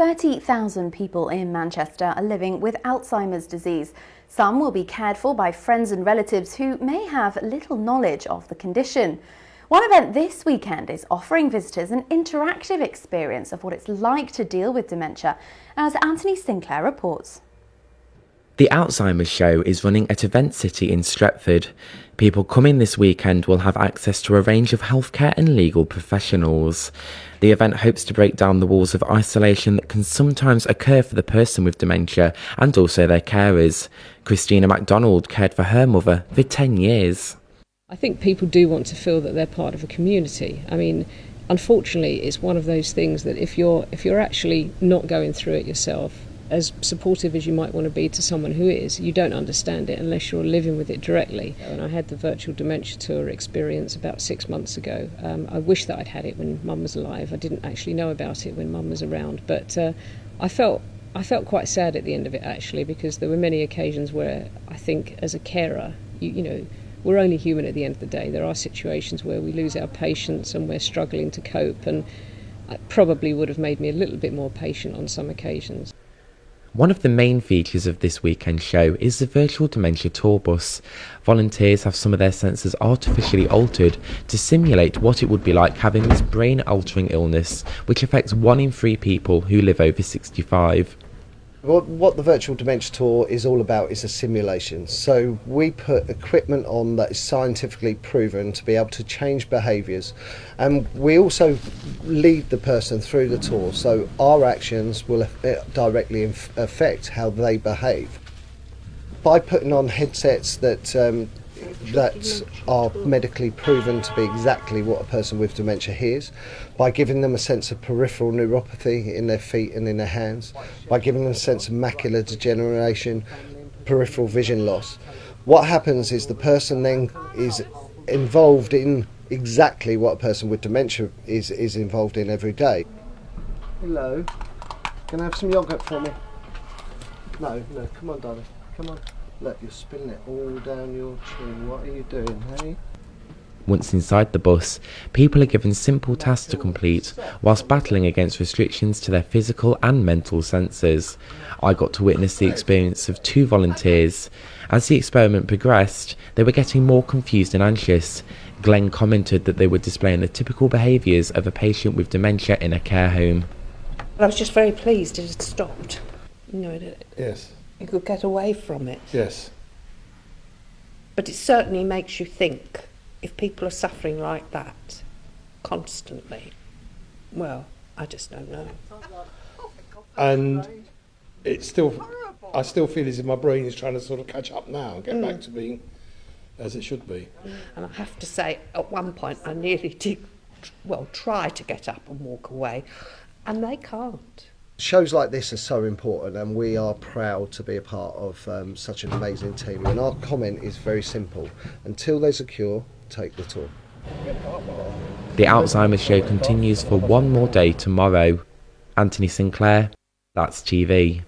30,000 people in Manchester are living with Alzheimer's disease. Some will be cared for by friends and relatives who may have little knowledge of the condition. One event this weekend is offering visitors an interactive experience of what it's like to deal with dementia, as Anthony Sinclair reports. The Alzheimer's show is running at Event City in Stretford. People coming this weekend will have access to a range of healthcare and legal professionals. The event hopes to break down the walls of isolation that can sometimes occur for the person with dementia and also their carers. Christina MacDonald cared for her mother for 10 years. I think people do want to feel that they're part of a community. I mean, unfortunately, it's one of those things that if you're actually not going through it yourself, as supportive as you might want to be to someone who is, you don't understand it unless you're living with it directly. And I had the virtual dementia tour experience about 6 months ago. I wish that I'd had it when Mum was alive. I didn't actually know about it when Mum was around, but I felt quite sad at the end of it, actually, because there were many occasions where I think as a carer, you know, we're only human at the end of the day. There are situations where we lose our patience and we're struggling to cope, and it probably would have made me a little bit more patient on some occasions. One of the main features of this weekend show is the virtual dementia tour bus. Volunteers have some of their sensors artificially altered to simulate what it would be like having this brain-altering illness, which affects 1 in 3 people who live over 65. What the virtual dementia tour is all about is a simulation. So we put equipment on that is scientifically proven to be able to change behaviours, and we also lead the person through the tour, so our actions will directly affect how they behave. By putting on headsets that are medically proven to be exactly what a person with dementia hears, by giving them a sense of peripheral neuropathy in their feet and in their hands, by giving them a sense of macular degeneration, peripheral vision loss. What happens is the person then is involved in exactly what a person with dementia is involved in every day. Hello, can I have some yoghurt for me? No, come on darling, come on. Look, you're spilling it all down your chin. What are you doing, hey? Once inside the bus, people are given simple tasks to complete whilst battling against restrictions to their physical and mental senses. I got to witness the experience of 2 volunteers. As the experiment progressed, they were getting more confused and anxious. Glenn commented that they were displaying the typical behaviours of a patient with dementia in a care home. I was just very pleased it had stopped. You know, Yes. you could get away from it. Yes. But it certainly makes you think, if people are suffering like that constantly, well, I just don't know. And I still feel as if my brain is trying to sort of catch up now and get back to being as it should be. And I have to say, at one point I nearly did, try to get up and walk away, and they can't. Shows like this are so important, and we are proud to be a part of such an amazing team. And our comment is very simple: until there's a cure, take the tour. The Alzheimer's show continues for one more day tomorrow. Anthony Sinclair, That's TV.